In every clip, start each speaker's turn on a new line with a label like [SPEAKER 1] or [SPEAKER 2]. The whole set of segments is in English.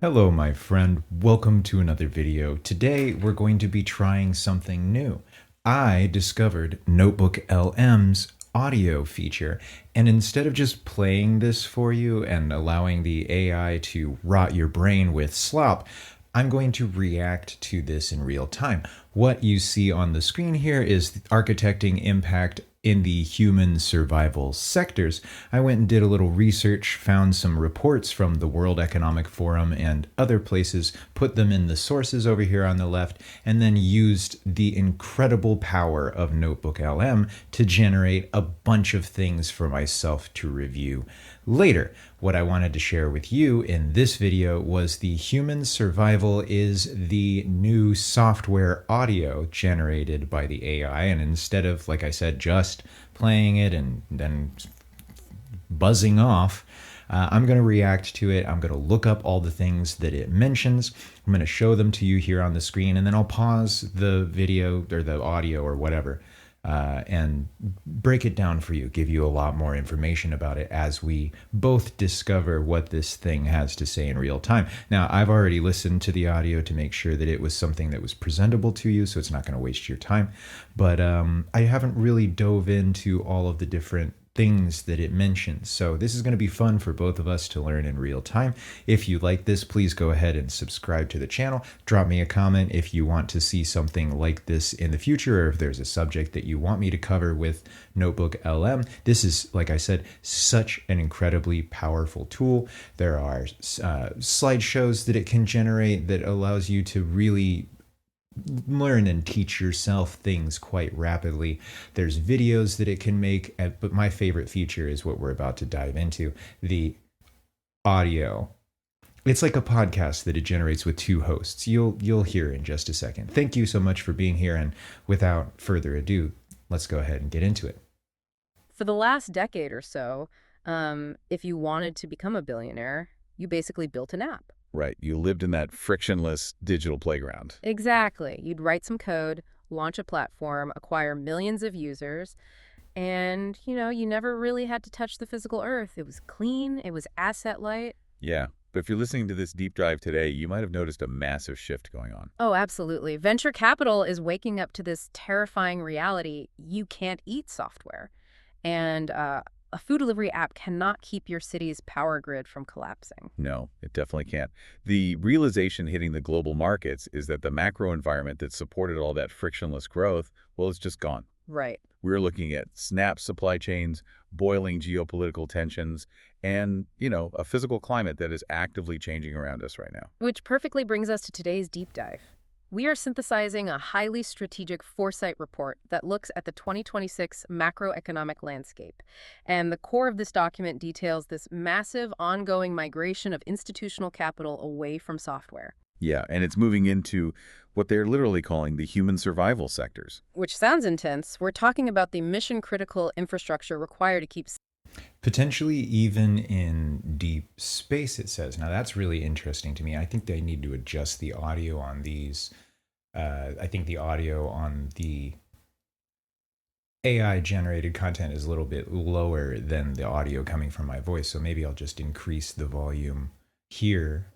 [SPEAKER 1] Hello, my friend. Welcome to another video. Today, we're going to be trying something new. I discovered NotebookLM's audio feature, and instead of just playing this for you and allowing the AI to rot your brain with slop, I'm going to react to this in real time. What you see on the screen here is architecting impact in the human survival sectors. I went and did a little research, found some reports from the World Economic Forum and other places, put them in the sources over here on the left, and then used the incredible power of NotebookLM to generate a bunch of things for myself to review later. What I wanted to share with you in this video was the human survival is the new software audio generated by the AI. And instead of, like I said, just playing it and then buzzing off, I'm going to react to it. I'm going to look up all the things that it mentions. I'm going to show them to you here on the screen, and then I'll pause the video or the audio or whatever and break it down for you, give you a lot more information about it as we both discover what this thing has to say in real time. Now, I've already listened to the audio to make sure that it was something that was presentable to you, so it's not going to waste your time. But I haven't really dove into all of the different things that it mentions. So this is going to be fun for both of us to learn in real time. If you like this, please go ahead and subscribe to the channel. Drop me a comment if you want to see something like this in the future, or if there's a subject that you want me to cover with NotebookLM. This is, like I said, such an incredibly powerful tool. There are slideshows that it can generate that allows you to really learn and teach yourself things quite rapidly. There's videos that it can make, but my favorite feature is what we're about to dive into, the audio. It's like a podcast that it generates with two hosts. You'll hear in just a second. Thank you so much for being here, and without further ado, let's go ahead and get into it.
[SPEAKER 2] For the last decade or so, if you wanted to become a billionaire, you basically built an app.
[SPEAKER 3] Right. You lived in that frictionless digital playground.
[SPEAKER 2] Exactly. You'd write some code, launch a platform, acquire millions of users, and, you never really had to touch the physical earth. It was clean, it was asset light.
[SPEAKER 3] Yeah. But if you're listening to this deep dive today, you might have noticed a massive shift going on.
[SPEAKER 2] Oh, absolutely. Venture capital is waking up to this terrifying reality. You can't eat software. And a food delivery app cannot keep your city's power grid from collapsing.
[SPEAKER 3] No, it definitely can't. The realization hitting the global markets is that the macro environment that supported all that frictionless growth, well, it's just gone.
[SPEAKER 2] Right.
[SPEAKER 3] We're looking at snap supply chains, boiling geopolitical tensions, and, a physical climate that is actively changing around us right now.
[SPEAKER 2] Which perfectly brings us to today's deep dive. We are synthesizing a highly strategic foresight report that looks at the 2026 macroeconomic landscape. And the core of this document details this massive ongoing migration of institutional capital away from software.
[SPEAKER 3] Yeah, and it's moving into what they're literally calling the human survival sectors.
[SPEAKER 2] Which sounds intense. We're talking about the mission-critical infrastructure required to keep.
[SPEAKER 1] Potentially even in deep space, it says. Now that's really interesting to me. I think they need to adjust the audio on these. I think the audio on the AI generated content is a little bit lower than the audio coming from my voice. So maybe I'll just increase the volume here,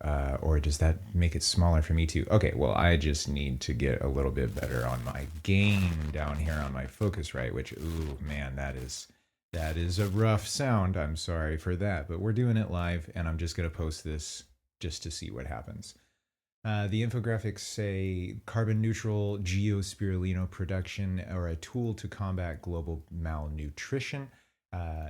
[SPEAKER 1] or does that make it smaller for me too? Okay, well, I just need to get a little bit better on my gain down here on my Focusrite, which, ooh, man, that is a rough sound. I'm sorry for that, but we're doing it live, and I'm just going to post this just to see what happens. The infographics say carbon neutral geospirulina production, or a tool to combat global malnutrition,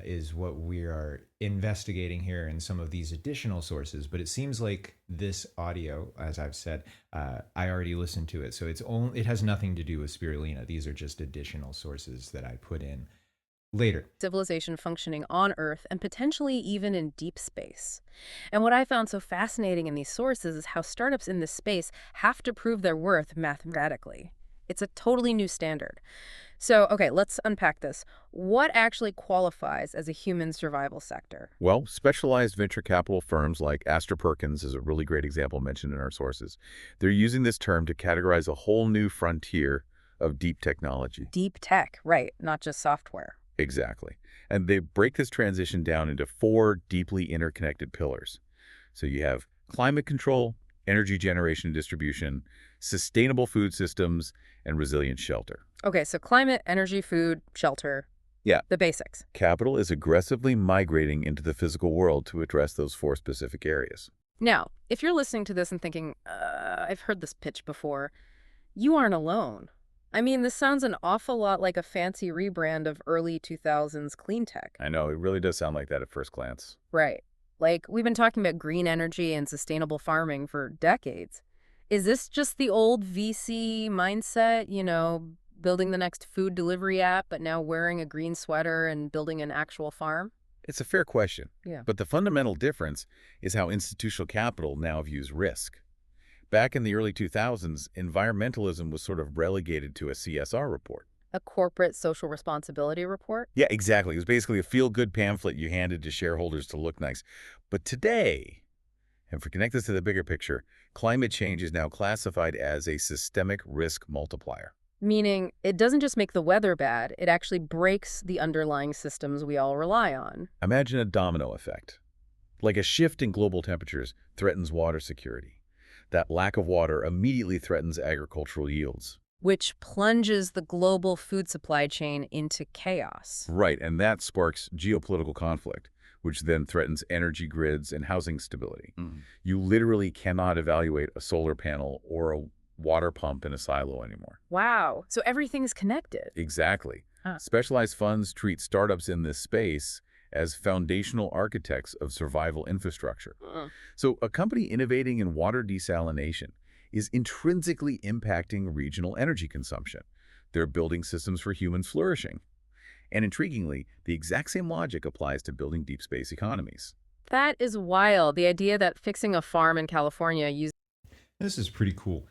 [SPEAKER 1] is what we are investigating here in some of these additional sources. But it seems like this audio, as I've said, I already listened to it. So it has nothing to do with spirulina. These are just additional sources that I put in later.
[SPEAKER 2] Civilization functioning on Earth and potentially even in deep space. And what I found so fascinating in these sources is how startups in this space have to prove their worth mathematically. It's a totally new standard. So, okay, let's unpack this. What actually qualifies as a human survival sector?
[SPEAKER 3] Well, specialized venture capital firms like Astor Perkins is a really great example mentioned in our sources. They're using this term to categorize a whole new frontier of deep technology.
[SPEAKER 2] Deep tech, right, not just software.
[SPEAKER 3] Exactly. And they break this transition down into four deeply interconnected pillars. So you have climate control, energy generation and distribution, sustainable food systems, and resilient shelter.
[SPEAKER 2] Okay, so climate, energy, food, shelter,
[SPEAKER 3] Yeah,
[SPEAKER 2] the basics.
[SPEAKER 3] capital is aggressively migrating into the physical world to address those four specific areas.
[SPEAKER 2] Now, if you're listening to this and thinking, I've heard this pitch before, you aren't alone. I mean, this sounds an awful lot like a fancy rebrand of early 2000s clean tech.
[SPEAKER 3] I know, it really does sound like that at first glance.
[SPEAKER 2] Right. Like, we've been talking about green energy and sustainable farming for decades. Is this just the old VC mindset, building the next food delivery app, but now wearing a green sweater and building an actual farm?
[SPEAKER 3] It's a fair question.
[SPEAKER 2] Yeah.
[SPEAKER 3] But the fundamental difference is how institutional capital now views risk. Back in the early 2000s, environmentalism was sort of relegated to a CSR report.
[SPEAKER 2] A corporate social responsibility report?
[SPEAKER 3] Yeah, exactly. It was basically a feel-good pamphlet you handed to shareholders to look nice. But today, and for connect this to the bigger picture, climate change is now classified as a systemic risk multiplier.
[SPEAKER 2] Meaning, it doesn't just make the weather bad, it actually breaks the underlying systems we all rely on.
[SPEAKER 3] Imagine a domino effect. Like a shift in global temperatures threatens water security. That lack of water immediately threatens agricultural yields.
[SPEAKER 2] Which plunges the global food supply chain into chaos.
[SPEAKER 3] Right, and that sparks geopolitical conflict, which then threatens energy grids and housing stability. You literally cannot evaluate a solar panel or a water pump in a silo anymore.
[SPEAKER 2] Wow. So everything's connected.
[SPEAKER 3] Exactly.
[SPEAKER 2] Huh.
[SPEAKER 3] Specialized funds treat startups in this space as foundational architects of survival infrastructure. So a company innovating in water desalination is intrinsically impacting regional energy consumption. They're building systems for human flourishing. And intriguingly, the exact same logic applies to building deep space economies.
[SPEAKER 2] That is wild. The idea that fixing a farm in California using
[SPEAKER 1] This is pretty cool.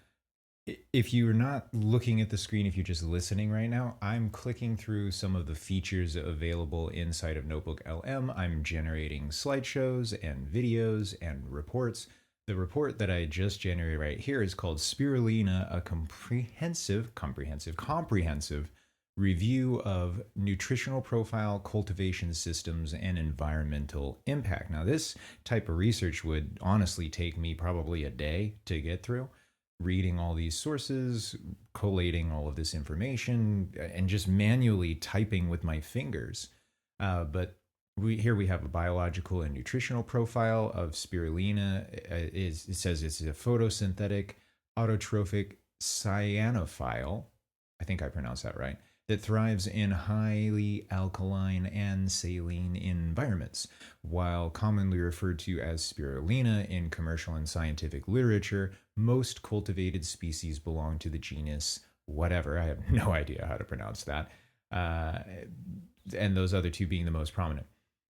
[SPEAKER 1] If you're not looking at the screen, if you're just listening right now, I'm clicking through some of the features available inside of NotebookLM. I'm generating slideshows and videos and reports. The report that I just generated right here is called Spirulina, a comprehensive review of nutritional profile, cultivation systems, and environmental impact. Now, this type of research would honestly take me probably a day to get through. Reading all these sources, collating all of this information, and just manually typing with my fingers. But here we have a biological and nutritional profile of spirulina. It says it's a photosynthetic, autotrophic cyanophile. I think I pronounced that right. That thrives in highly alkaline and saline environments, while commonly referred to as spirulina in commercial and scientific literature. Most cultivated species belong to the genus whatever. I have no idea how to pronounce that. And those other two being the most prominent.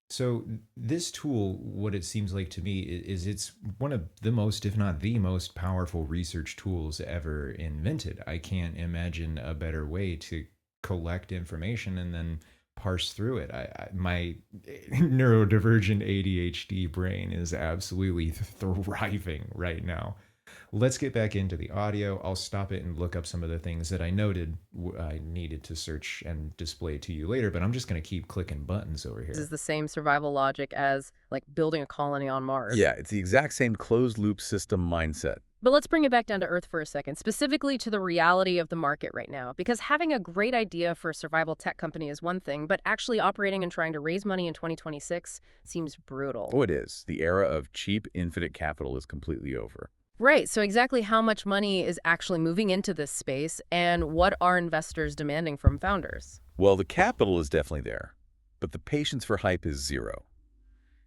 [SPEAKER 1] So this tool, what it seems like to me, is it's one of the most, if not the most powerful research tools ever invented. I can't imagine a better way to collect information and then parse through it. My neurodivergent ADHD brain is absolutely thriving right now. Let's get back into the audio. I'll stop it and look up some of the things that I noted I needed to search and display to you later, but I'm just going to keep clicking buttons over here.
[SPEAKER 2] This is the same survival logic as like building a colony on Mars.
[SPEAKER 3] Yeah, it's the exact same closed-loop system mindset.
[SPEAKER 2] But let's bring it back down to Earth for a second, specifically to the reality of the market right now. Because having a great idea for a survival tech company is one thing, but actually operating and trying to raise money in 2026 seems brutal.
[SPEAKER 3] Oh, it is. The era of cheap, infinite capital is completely over.
[SPEAKER 2] Right. So exactly how much money is actually moving into this space, and what are investors demanding from founders?
[SPEAKER 3] Well, the capital is definitely there, but the patience for hype is zero.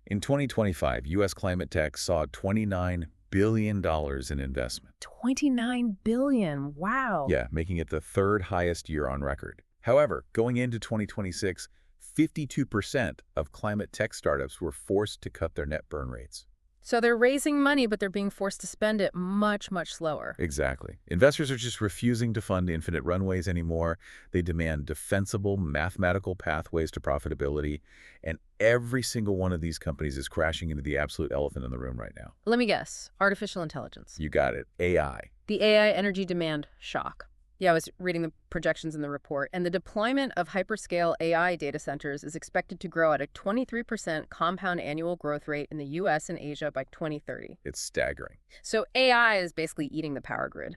[SPEAKER 3] In 2025, U.S. climate tech saw $29 billion in investment.
[SPEAKER 2] $29 billion. Wow.
[SPEAKER 3] Yeah, making it the third highest year on record. However, going into 2026, 52% of climate tech startups were forced to cut their net burn rates.
[SPEAKER 2] So they're raising money, but they're being forced to spend it much, much slower.
[SPEAKER 3] Exactly. Investors are just refusing to fund infinite runways anymore. They demand defensible mathematical pathways to profitability, and every single one of these companies is crashing into the absolute elephant in the room right now.
[SPEAKER 2] Let me guess. Artificial intelligence.
[SPEAKER 3] You got it. AI.
[SPEAKER 2] The AI energy demand shock. Yeah, I was reading the projections in the report, and the deployment of hyperscale AI data centers is expected to grow at a 23% compound annual growth rate in the US and Asia by 2030.
[SPEAKER 3] It's staggering.
[SPEAKER 2] So AI is basically eating the power grid.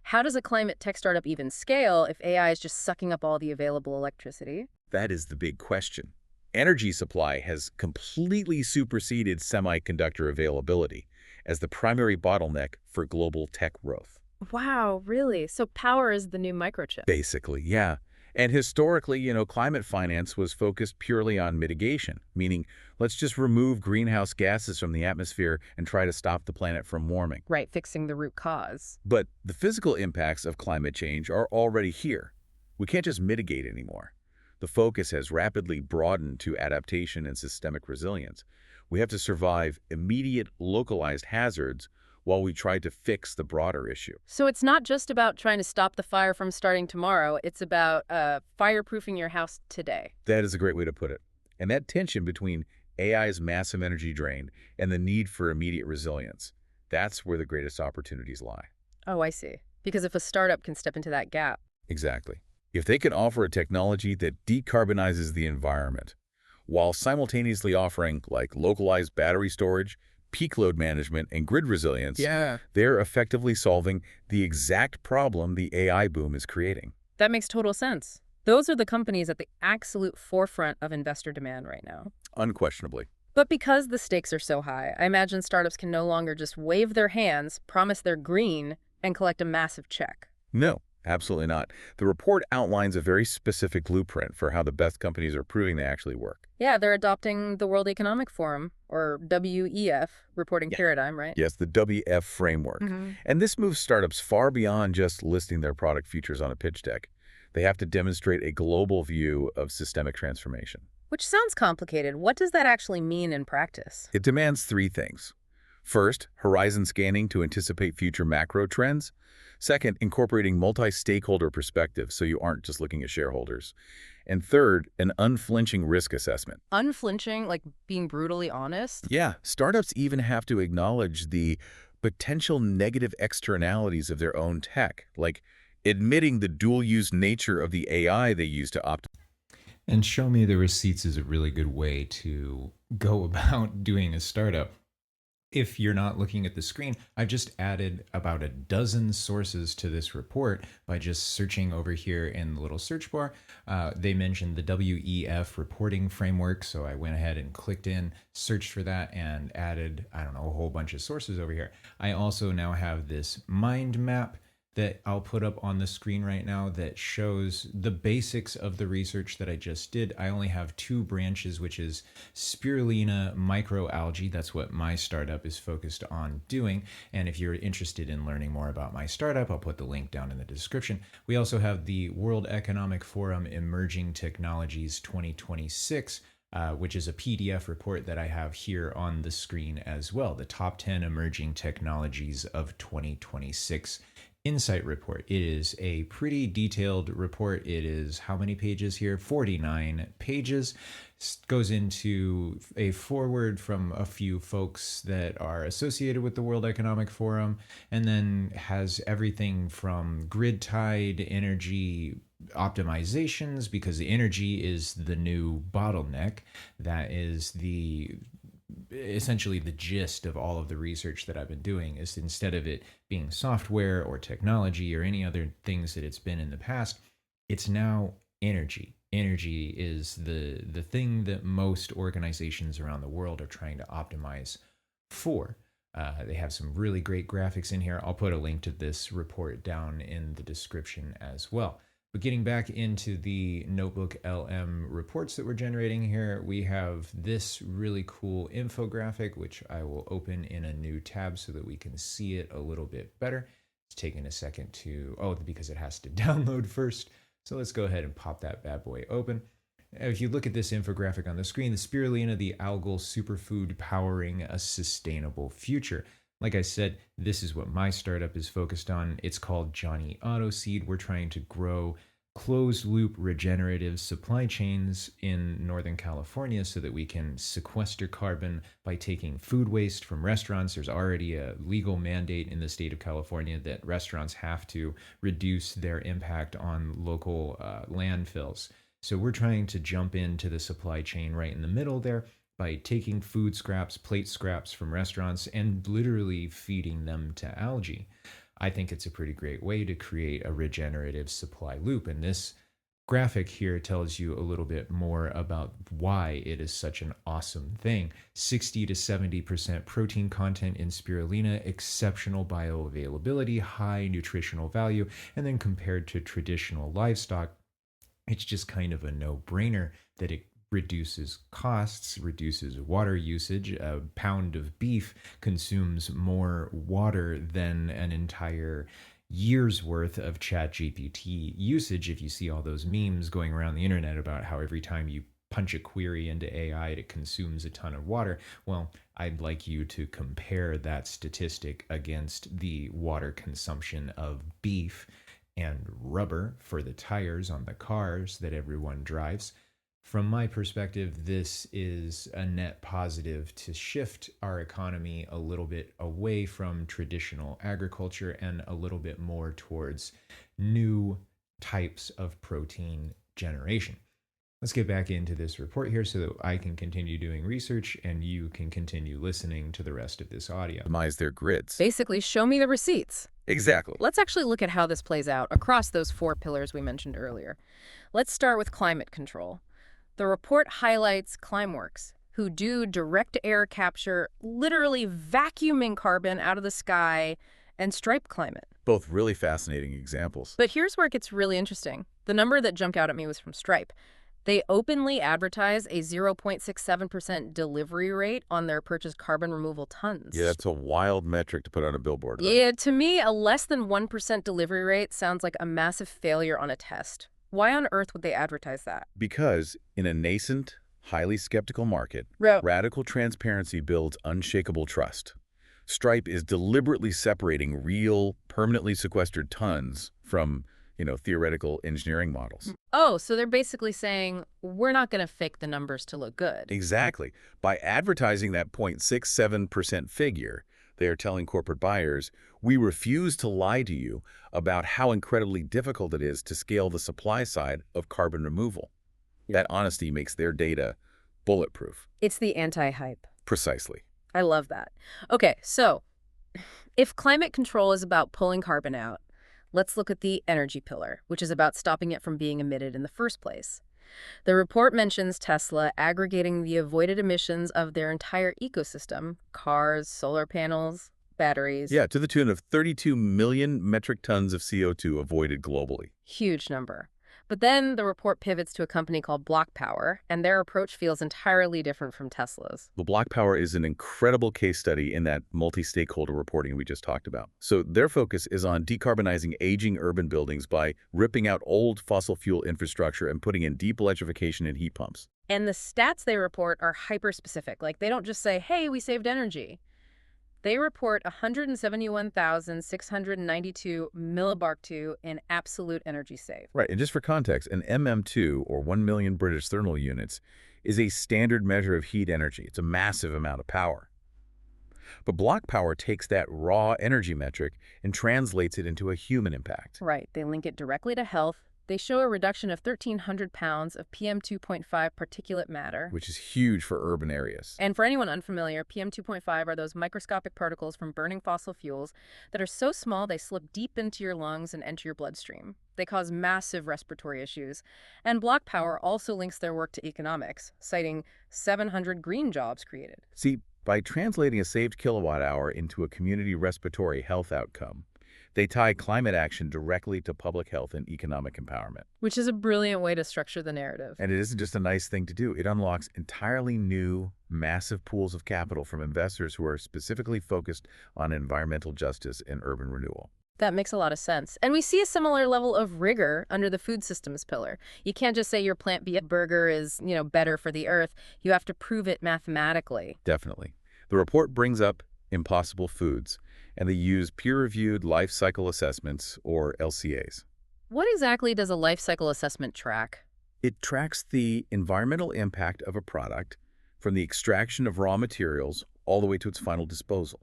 [SPEAKER 2] How does a climate tech startup even scale if AI is just sucking up all the available electricity?
[SPEAKER 3] That is the big question. Energy supply has completely superseded semiconductor availability as the primary bottleneck for global tech growth.
[SPEAKER 2] Wow, really? So power is the new microchip.
[SPEAKER 3] Basically, yeah. And historically, climate finance was focused purely on mitigation, meaning let's just remove greenhouse gases from the atmosphere and try to stop the planet from warming.
[SPEAKER 2] Right, fixing the root cause.
[SPEAKER 3] But the physical impacts of climate change are already here. We can't just mitigate anymore. The focus has rapidly broadened to adaptation and systemic resilience. We have to survive immediate localized hazards while we try to fix the broader issue.
[SPEAKER 2] So it's not just about trying to stop the fire from starting tomorrow. It's about fireproofing your house today.
[SPEAKER 3] That is a great way to put it. And that tension between AI's massive energy drain and the need for immediate resilience, that's where the greatest opportunities lie.
[SPEAKER 2] Oh, I see. Because if a startup can step into that gap.
[SPEAKER 3] Exactly. If they can offer a technology that decarbonizes the environment while simultaneously offering localized battery storage, peak load management, and grid resilience, they're effectively solving the exact problem the AI boom is creating.
[SPEAKER 2] That makes total sense. Those are the companies at the absolute forefront of investor demand right now.
[SPEAKER 3] Unquestionably.
[SPEAKER 2] But because the stakes are so high, I imagine startups can no longer just wave their hands, promise they're green, and collect a massive check.
[SPEAKER 3] No, absolutely not. The report outlines a very specific blueprint for how the best companies are proving they actually work.
[SPEAKER 2] Yeah, they're adopting the World Economic Forum, or WEF, reporting paradigm, right?
[SPEAKER 3] Yes, the WF framework. And this moves startups far beyond just listing their product features on a pitch deck. They have to demonstrate a global view of systemic transformation.
[SPEAKER 2] Which sounds complicated. What does that actually mean in practice?
[SPEAKER 3] It demands three things. First, horizon scanning to anticipate future macro trends. Second, incorporating multi-stakeholder perspectives so you aren't just looking at shareholders. And third, an unflinching risk assessment.
[SPEAKER 2] Unflinching, like being brutally honest?
[SPEAKER 3] Yeah, startups even have to acknowledge the potential negative externalities of their own tech, like admitting the dual-use nature of the AI they use to optimize.
[SPEAKER 1] And show me the receipts is a really good way to go about doing a startup. If you're not looking at the screen, I've just added about a dozen sources to this report by just searching over here in the little search bar. They mentioned the WEF reporting framework, so I went ahead and clicked in, searched for that, and added, I don't know, a whole bunch of sources over here. I also now have this mind map that I'll put up on the screen right now that shows the basics of the research that I just did. I only have two branches, which is spirulina microalgae. That's what my startup is focused on doing. And if you're interested in learning more about my startup, I'll put the link down in the description. We also have the World Economic Forum Emerging Technologies 2026, which is a PDF report that I have here on the screen as well. The top 10 emerging technologies of 2026 Insight report. It is a pretty detailed report. It is how many pages here? 49 pages. Goes into a foreword from a few folks that are associated with the World Economic Forum, and then has everything from grid-tied energy optimizations, because the energy is the new bottleneck. That is essentially the gist of all of the research that I've been doing, is instead of it being software or technology or any other things that it's been in the past, it's now energy. Energy is the thing that most organizations around the world are trying to optimize for. They have some really great graphics in here. I'll put a link to this report down in the description as well. But getting back into the NotebookLM reports that we're generating here, we have this really cool infographic, which I will open in a new tab so that we can see it a little bit better. It's taking a second because it has to download first. So let's go ahead and pop that bad boy open. If you look at this infographic on the screen, the spirulina, the algal superfood powering a sustainable future. Like I said, this is what my startup is focused on. It's called Johnny Auto Seed. We're trying to grow closed-loop regenerative supply chains in Northern California so that we can sequester carbon by taking food waste from restaurants. There's already a legal mandate in the state of California that restaurants have to reduce their impact on local landfills. So we're trying to jump into the supply chain right in the middle there by taking food scraps, plate scraps from restaurants, and literally feeding them to algae. I think it's a pretty great way to create a regenerative supply loop. And this graphic here tells you a little bit more about why it is such an awesome thing. 60 to 70% protein content in spirulina, exceptional bioavailability, high nutritional value, and then compared to traditional livestock, it's just kind of a no-brainer that it reduces costs, reduces water usage. A pound of beef consumes more water than an entire year's worth of ChatGPT usage. If you see all those memes going around the internet about how every time you punch a query into AI, it consumes a ton of water. Well, I'd like you to compare that statistic against the water consumption of beef and rubber for the tires on the cars that everyone drives. From my perspective, this is a net positive to shift our economy a little bit away from traditional agriculture and a little bit more towards new types of protein generation. Let's get back into this report here so that I can continue doing research and you can continue listening to the rest of this audio.
[SPEAKER 3] Optimize their grids.
[SPEAKER 2] Basically, show me the receipts.
[SPEAKER 3] Exactly.
[SPEAKER 2] Let's actually look at how this plays out across those 4 pillars we mentioned earlier. Let's start with climate control. The report highlights Climeworks, who do direct air capture, literally vacuuming carbon out of the sky, and Stripe Climate.
[SPEAKER 3] Both really fascinating examples.
[SPEAKER 2] But here's where it gets really interesting. The number that jumped out at me was from Stripe. They openly advertise a 0.67% delivery rate on their purchased carbon removal tons.
[SPEAKER 3] Yeah, that's a wild metric to put on a billboard. Right?
[SPEAKER 2] Yeah, to me, a less than 1% delivery rate sounds like a massive failure on a test. Why on earth would they advertise that?
[SPEAKER 3] Because in a nascent, highly skeptical market, radical transparency builds unshakable trust. Stripe is deliberately separating real, permanently sequestered tons from, theoretical engineering models.
[SPEAKER 2] Oh, so they're basically saying, we're not going to fake the numbers to look good.
[SPEAKER 3] Exactly. By advertising that 0.67% figure, they are telling corporate buyers, we refuse to lie to you about how incredibly difficult it is to scale the supply side of carbon removal. That honesty makes their data bulletproof.
[SPEAKER 2] It's the anti-hype.
[SPEAKER 3] Precisely.
[SPEAKER 2] I love that. Okay, so if climate control is about pulling carbon out, let's look at the energy pillar, which is about stopping it from being emitted in the first place. The report mentions Tesla aggregating the avoided emissions of their entire ecosystem, cars, solar panels, batteries.
[SPEAKER 3] Yeah, to the tune of 32 million metric tons of CO2 avoided globally.
[SPEAKER 2] Huge number. But then the report pivots to a company called BlockPower, and their approach feels entirely different from Tesla's.
[SPEAKER 3] Well, BlockPower is an incredible case study in that multi-stakeholder reporting we just talked about. So their focus is on decarbonizing aging urban buildings by ripping out old fossil fuel infrastructure and putting in deep electrification and heat pumps.
[SPEAKER 2] And the stats they report are hyper-specific. Like, they don't just say, hey, we saved energy. They report 171,692 millibar-2 in absolute energy saved.
[SPEAKER 3] Right, and just for context, an MM2, or 1 million British thermal units, is a standard measure of heat energy. It's a massive amount of power. But BlockPower takes that raw energy metric and translates it into a human impact.
[SPEAKER 2] Right, they link it directly to health. They show a reduction of 1,300 pounds of PM2.5 particulate matter.
[SPEAKER 3] Which is huge for urban areas.
[SPEAKER 2] And for anyone unfamiliar, PM2.5 are those microscopic particles from burning fossil fuels that are so small they slip deep into your lungs and enter your bloodstream. They cause massive respiratory issues. And BlockPower also links their work to economics, citing 700 green jobs created.
[SPEAKER 3] See, by translating a saved kilowatt hour into a community respiratory health outcome, they tie climate action directly to public health and economic empowerment.
[SPEAKER 2] Which is a brilliant way to structure the narrative.
[SPEAKER 3] And it isn't just a nice thing to do. It unlocks entirely new, massive pools of capital from investors who are specifically focused on environmental justice and urban renewal.
[SPEAKER 2] That makes a lot of sense. And we see a similar level of rigor under the food systems pillar. You can't just say your plant-based burger is, better for the earth. You have to prove it mathematically.
[SPEAKER 3] Definitely. The report brings up impossible foods, and they use peer-reviewed life cycle assessments, or LCAs.
[SPEAKER 2] What exactly does a life cycle assessment track?
[SPEAKER 3] It tracks the environmental impact of a product from the extraction of raw materials all the way to its final disposal.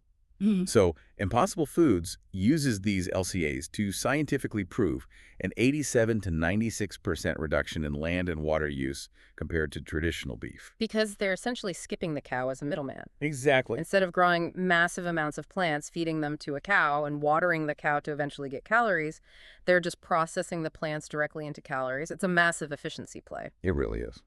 [SPEAKER 3] So, Impossible Foods uses these LCAs to scientifically prove an 87 to 96% reduction in land and water use compared to traditional beef.
[SPEAKER 2] Because they're essentially skipping the cow as a middleman.
[SPEAKER 3] Exactly.
[SPEAKER 2] Instead of growing massive amounts of plants, feeding them to a cow, and watering the cow to eventually get calories, they're just processing the plants directly into calories. It's a massive efficiency play.
[SPEAKER 3] It really is.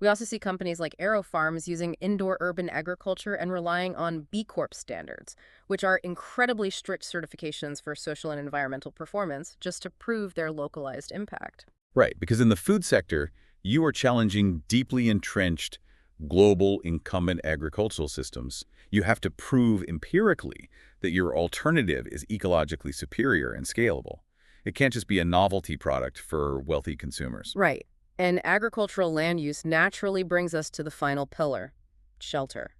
[SPEAKER 2] We also see companies like AeroFarms using indoor urban agriculture and relying on B Corp standards, which are incredibly strict certifications for social and environmental performance, just to prove their localized impact.
[SPEAKER 3] Right, because in the food sector, you are challenging deeply entrenched global incumbent agricultural systems. You have to prove empirically that your alternative is ecologically superior and scalable. It can't just be a novelty product for wealthy consumers.
[SPEAKER 2] Right. And agricultural land use naturally brings us to the final pillar, shelter.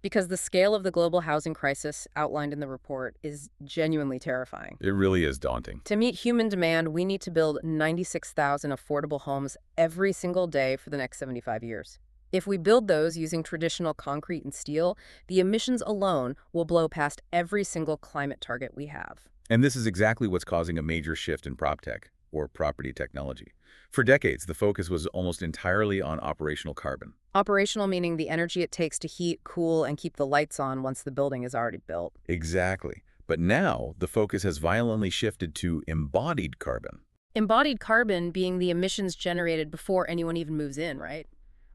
[SPEAKER 2] Because the scale of the global housing crisis outlined in the report is genuinely terrifying.
[SPEAKER 3] It really is daunting.
[SPEAKER 2] To meet human demand, we need to build 96,000 affordable homes every single day for the next 75 years. If we build those using traditional concrete and steel, the emissions alone will blow past every single climate target we have.
[SPEAKER 3] And this is exactly what's causing a major shift in PropTech, or property technology. For decades, the focus was almost entirely on operational carbon.
[SPEAKER 2] Operational meaning the energy it takes to heat, cool, and keep the lights on once the building is already built.
[SPEAKER 3] Exactly. But now, the focus has violently shifted to embodied carbon.
[SPEAKER 2] Embodied carbon being the emissions generated before anyone even moves in, right?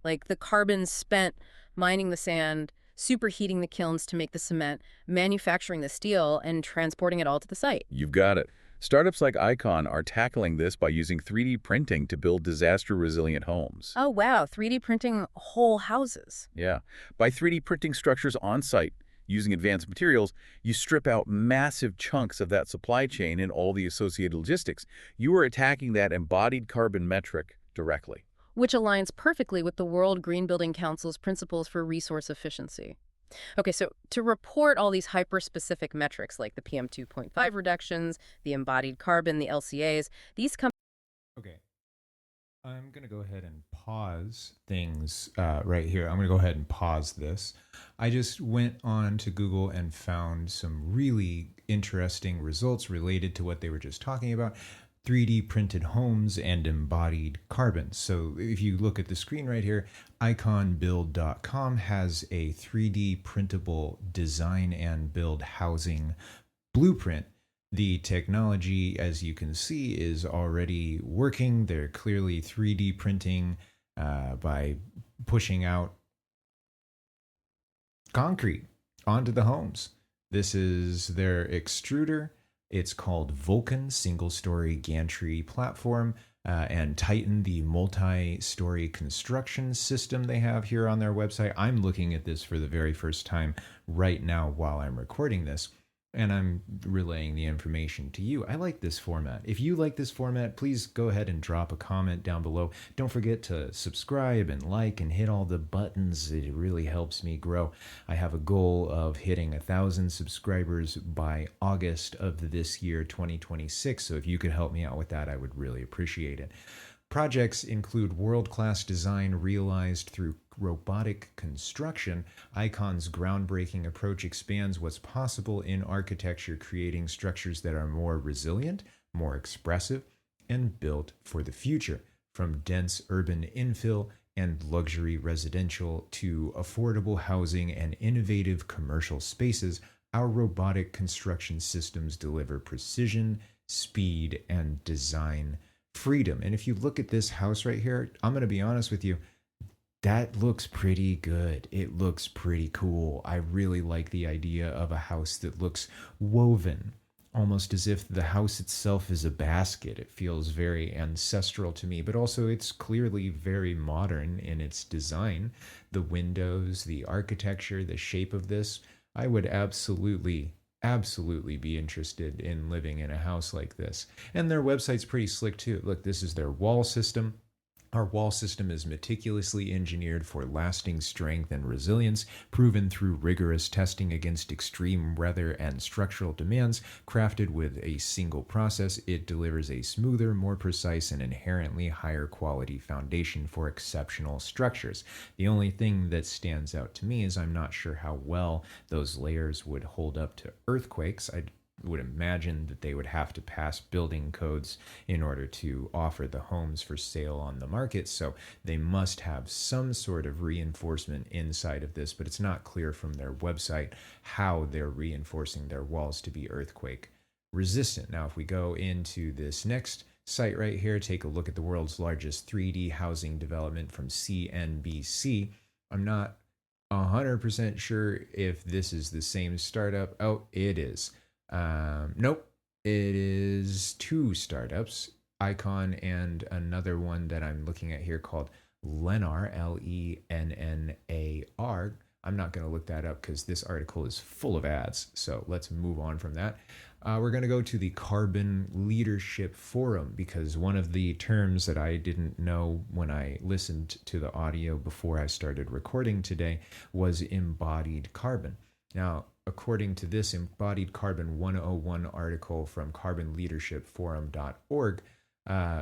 [SPEAKER 2] Like the carbon spent mining the sand, superheating the kilns to make the cement, manufacturing the steel, and transporting it all to the site.
[SPEAKER 3] You've got it. Startups like Icon are tackling this by using 3D printing to build disaster-resilient homes.
[SPEAKER 2] Oh, wow. 3D printing whole houses.
[SPEAKER 3] Yeah. By 3D printing structures on-site, using advanced materials, you strip out massive chunks of that supply chain and all the associated logistics. You are attacking that embodied carbon metric directly.
[SPEAKER 2] Which aligns perfectly with the World Green Building Council's principles for resource efficiency. Okay, so to report all these hyper-specific metrics like the PM2.5 reductions, the embodied carbon, the LCAs, these companies...
[SPEAKER 1] Okay. I'm going to go ahead and pause things right here. I'm going to go ahead and pause this. I just went on to Google and found some really interesting results related to what they were just talking about. 3D printed homes and embodied carbon. So if you look at the screen right here, iconbuild.com has a 3D printable design and build housing blueprint. The technology, as you can see, is already working. They're clearly 3D printing by pushing out concrete onto the homes. This is their extruder. It's called Vulcan single-story gantry platform, and Titan, the multi-story construction system they have here on their website. I'm looking at this for the very first time right now while I'm recording this, and I'm relaying the information to you. I like this format. If you like this format, please go ahead and drop a comment down below. Don't forget to subscribe and like and hit all the buttons. It really helps me grow. I have a goal of hitting 1,000 subscribers by August of this year, 2026. So if you could help me out with that, I would really appreciate it. Projects include world-class design realized through robotic construction. Icon's groundbreaking approach expands what's possible in architecture, creating structures that are more resilient, more expressive, and built for the future. From dense urban infill and luxury residential to affordable housing and innovative commercial spaces, our robotic construction systems deliver precision, speed, and design freedom. And if you look at this house right here, I'm going to be honest with you, that looks pretty good. It looks pretty cool. I really like the idea of a house that looks woven, almost as if the house itself is a basket. It feels very ancestral to me, but also it's clearly very modern in its design. The windows, the architecture, the shape of this, I would absolutely be interested in living in a house like this. And their website's pretty slick too. Look, this is their wall system. Our wall system is meticulously engineered for lasting strength and resilience, proven through rigorous testing against extreme weather and structural demands. Crafted with a single process, it delivers a smoother, more precise, and inherently higher quality foundation for exceptional structures. The only thing that stands out to me is I'm not sure how well those layers would hold up to earthquakes. I would imagine that they would have to pass building codes in order to offer the homes for sale on the market. So they must have some sort of reinforcement inside of this, but it's not clear from their website how they're reinforcing their walls to be earthquake resistant. Now, if we go into this next site right here, take a look at the world's largest 3D housing development from CNBC. I'm not 100% sure if this is the same startup. Oh, it is. Nope. It is two startups, Icon and another one that I'm looking at here called Lennar, Lennar. I'm not going to look that up because this article is full of ads. So let's move on from that. We're going to go to the Carbon Leadership Forum because one of the terms that I didn't know when I listened to the audio before I started recording today was embodied carbon. Now, according to this Embodied Carbon 101 article from carbonleadershipforum.org,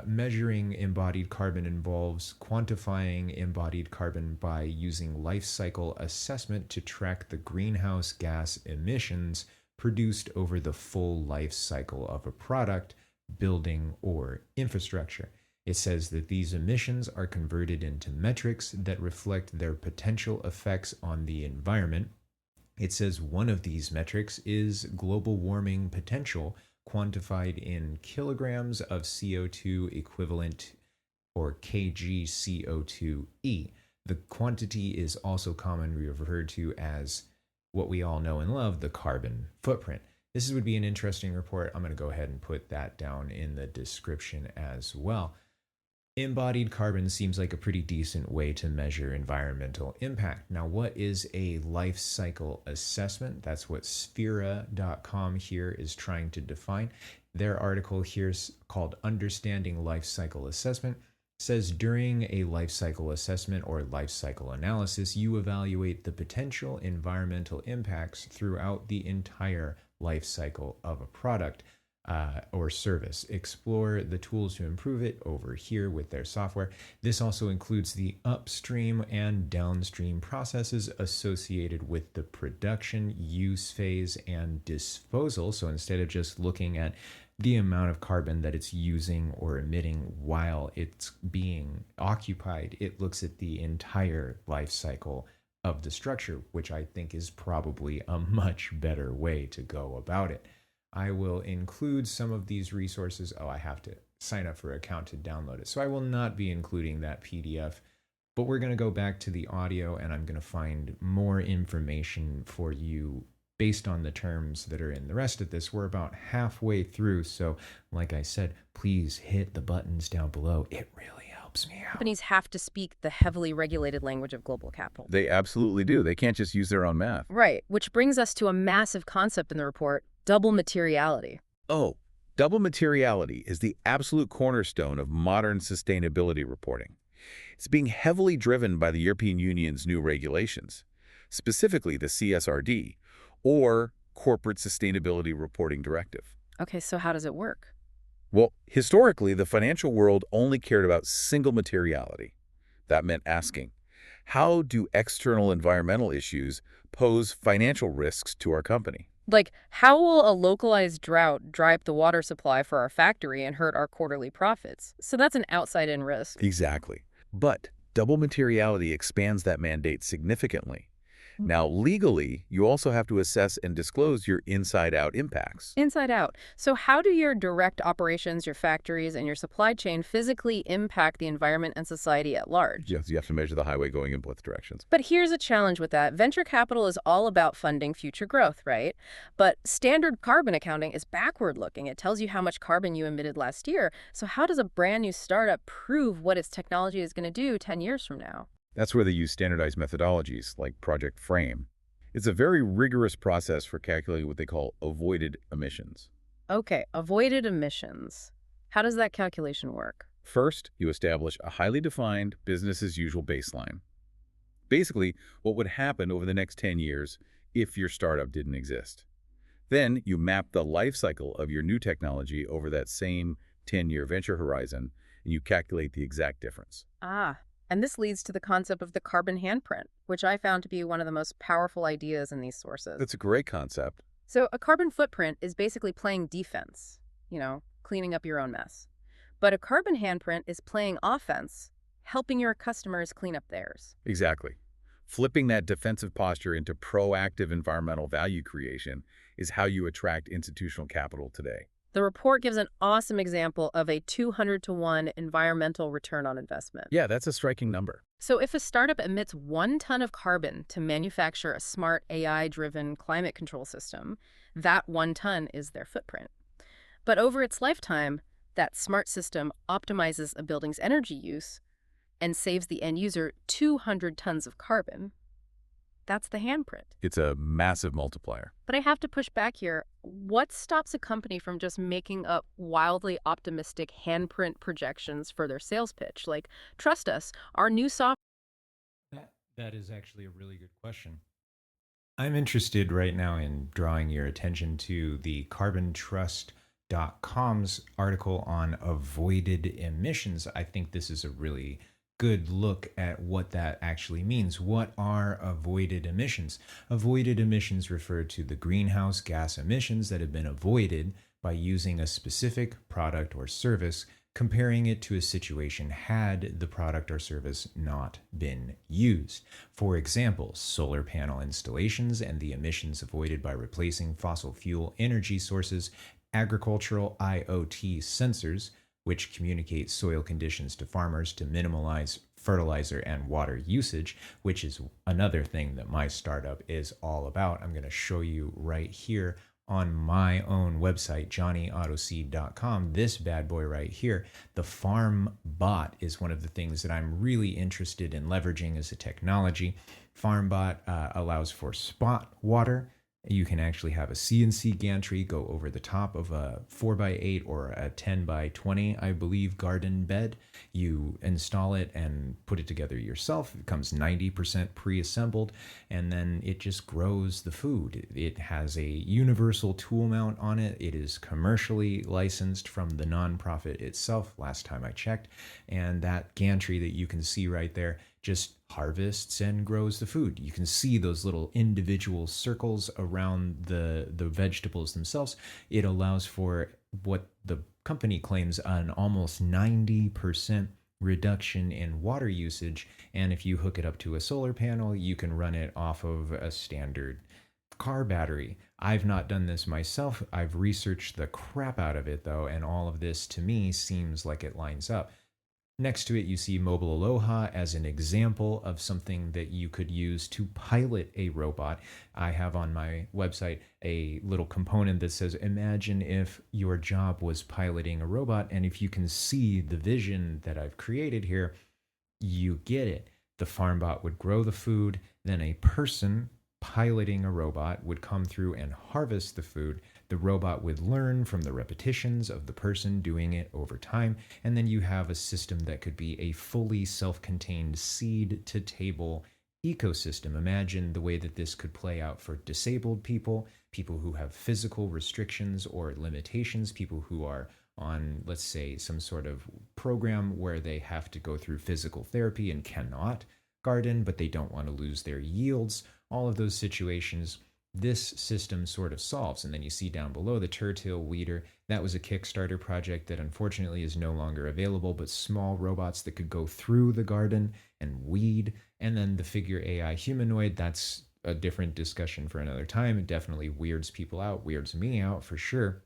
[SPEAKER 1] measuring embodied carbon involves quantifying embodied carbon by using life cycle assessment to track the greenhouse gas emissions produced over the full life cycle of a product, building, or infrastructure. It says that these emissions are converted into metrics that reflect their potential effects on the environment. It says one of these metrics is global warming potential, quantified in kilograms of CO2 equivalent, or kgCO2e. The quantity is also commonly referred to as what we all know and love, the carbon footprint. This would be an interesting report. I'm going to go ahead and put that down in the description as well. Embodied carbon seems like a pretty decent way to measure environmental impact. Now, what is a life cycle assessment? That's what Sphera.com here is trying to define. Their article here is called Understanding Life Cycle Assessment. Says during a life cycle assessment or life cycle analysis, you evaluate the potential environmental impacts throughout the entire life cycle of a product or service. Explore the tools to improve it over here with their software. This also includes the upstream and downstream processes associated with the production, use phase, and disposal. So instead of just looking at the amount of carbon that it's using or emitting while it's being occupied, it looks at the entire life cycle of the structure, which I think is probably a much better way to go about it. I will include some of these resources. Oh, I have to sign up for an account to download it. So I will not be including that PDF, but we're going to go back to the audio and I'm going to find more information for you based on the terms that are in the rest of this. We're about halfway through. So like I said, please hit the buttons down below. It really helps me out.
[SPEAKER 2] Companies have to speak the heavily regulated language of global capital.
[SPEAKER 3] They absolutely do. They can't just use their own math.
[SPEAKER 2] Right, which brings us to a massive concept in the report, double materiality.
[SPEAKER 3] Oh, double materiality is the absolute cornerstone of modern sustainability reporting. It's being heavily driven by the European Union's new regulations, specifically the CSRD, or Corporate Sustainability Reporting Directive.
[SPEAKER 2] Okay, so how does it work?
[SPEAKER 3] Well, historically, the financial world only cared about single materiality. That meant asking, how do external environmental issues pose financial risks to our company?
[SPEAKER 2] Like, how will a localized drought dry up the water supply for our factory and hurt our quarterly profits? So that's an outside-in risk.
[SPEAKER 3] Exactly. But double materiality expands that mandate significantly. Now, legally, you also have to assess and disclose your inside-out impacts.
[SPEAKER 2] Inside out. So how do your direct operations, your factories, and your supply chain physically impact the environment and society at large?
[SPEAKER 3] Yes, you have to measure the highway going in both directions.
[SPEAKER 2] But here's a challenge with that. Venture capital is all about funding future growth, right? But standard carbon accounting is backward-looking. It tells you how much carbon you emitted last year. So how does a brand new startup prove what its technology is going to do 10 years from now?
[SPEAKER 3] That's where they use standardized methodologies like Project Frame. It's a very rigorous process for calculating what they call avoided emissions.
[SPEAKER 2] Okay, avoided emissions. How does that calculation work?
[SPEAKER 3] First, you establish a highly defined business-as-usual baseline. Basically, what would happen over the next 10 years if your startup didn't exist. Then, you map the life cycle of your new technology over that same 10-year venture horizon, and you calculate the exact difference.
[SPEAKER 2] Ah, and this leads to the concept of the carbon handprint, which I found to be one of the most powerful ideas in these sources.
[SPEAKER 3] That's a great concept.
[SPEAKER 2] So a carbon footprint is basically playing defense, cleaning up your own mess. But a carbon handprint is playing offense, helping your customers clean up theirs.
[SPEAKER 3] Exactly. Flipping that defensive posture into proactive environmental value creation is how you attract institutional capital today.
[SPEAKER 2] The report gives an awesome example of a 200-to-1 environmental return on investment.
[SPEAKER 3] Yeah, that's a striking number.
[SPEAKER 2] So if a startup emits 1 ton of carbon to manufacture a smart AI-driven climate control system, that 1 ton is their footprint. But over its lifetime, that smart system optimizes a building's energy use and saves the end user 200 tons of carbon. That's the handprint.
[SPEAKER 3] It's a massive multiplier.
[SPEAKER 2] But I have to push back here. What stops a company from just making up wildly optimistic handprint projections for their sales pitch? Like, trust us, our new software.
[SPEAKER 1] That is actually a really good question. I'm interested right now in drawing your attention to the carbontrust.com's article on avoided emissions. I think this is a really good look at what that actually means. What are avoided emissions? Avoided emissions refer to the greenhouse gas emissions that have been avoided by using a specific product or service, comparing it to a situation had the product or service not been used. For example, solar panel installations and the emissions avoided by replacing fossil fuel energy sources, agricultural IoT sensors, which communicate soil conditions to farmers to minimize fertilizer and water usage, which is another thing that my startup is all about. I'm going to show you right here on my own website, johnnyautosea.com. This bad boy right here, the farm bot, is one of the things that I'm really interested in leveraging as a technology. FarmBot allows for spot water. You can actually have a CNC gantry go over the top of a 4x8 or a 10x20, I believe, garden bed. You install it and put it together yourself. It comes 90% pre-assembled, and then it just grows the food. It has a universal tool mount on it. It is commercially licensed from the nonprofit itself, last time I checked. And that gantry that you can see right there just harvests and grows the food. You can see those little individual circles around the vegetables themselves. It allows for what the company claims an almost 90% reduction in water usage. And if you hook it up to a solar panel, you can run it off of a standard car battery. I've not done this myself. I've researched the crap out of it though, and all of this to me seems like it lines up. Next to it, you see Mobile Aloha as an example of something that you could use to pilot a robot. I have on my website a little component that says, imagine if your job was piloting a robot, and if you can see the vision that I've created here, you get it. The farm bot would grow the food, then a person piloting a robot would come through and harvest the food. The robot would learn from the repetitions of the person doing it over time, and then you have a system that could be a fully self-contained seed-to-table ecosystem. Imagine the way that this could play out for disabled people, people who have physical restrictions or limitations, people who are on, let's say, some sort of program where they have to go through physical therapy and cannot garden, but they don't want to lose their yields. All of those situations, this system sort of solves. And then you see down below the Turtle Weeder. That was a Kickstarter project that unfortunately is no longer available, but small robots that could go through the garden and weed. And then the Figure AI humanoid, that's a different discussion for another time. It definitely weirds people out, weirds me out for sure.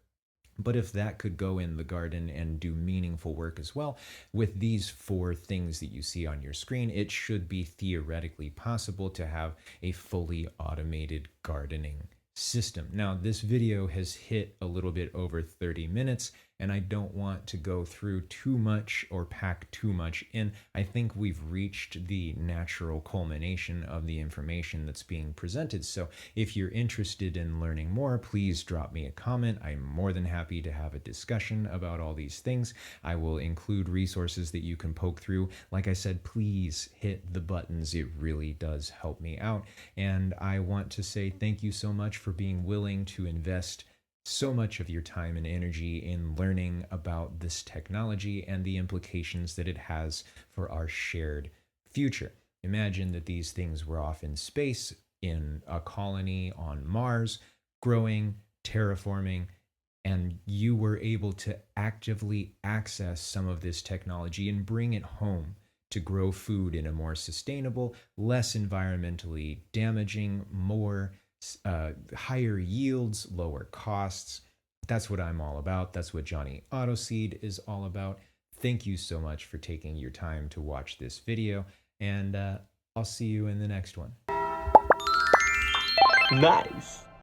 [SPEAKER 1] But if that could go in the garden and do meaningful work as well, with these 4 things that you see on your screen, it should be theoretically possible to have a fully automated gardening system. Now, this video has hit a little bit over 30 minutes, and I don't want to go through too much or pack too much in. I think we've reached the natural culmination of the information that's being presented. So if you're interested in learning more, please drop me a comment. I'm more than happy to have a discussion about all these things. I will include resources that you can poke through. Like I said, please hit the buttons. It really does help me out. And I want to say thank you so much for being willing to invest so much of your time and energy in learning about this technology and the implications that it has for our shared future. Imagine that these things were off in space in a colony on Mars, growing, terraforming, and you were able to actively access some of this technology and bring it home to grow food in a more sustainable, less environmentally damaging, more higher yields, lower costs. That's what I'm all about. That's what Johnny Autoseed is all about. Thank you so much for taking your time to watch this video, and I'll see you in the next one.
[SPEAKER 4] Nice.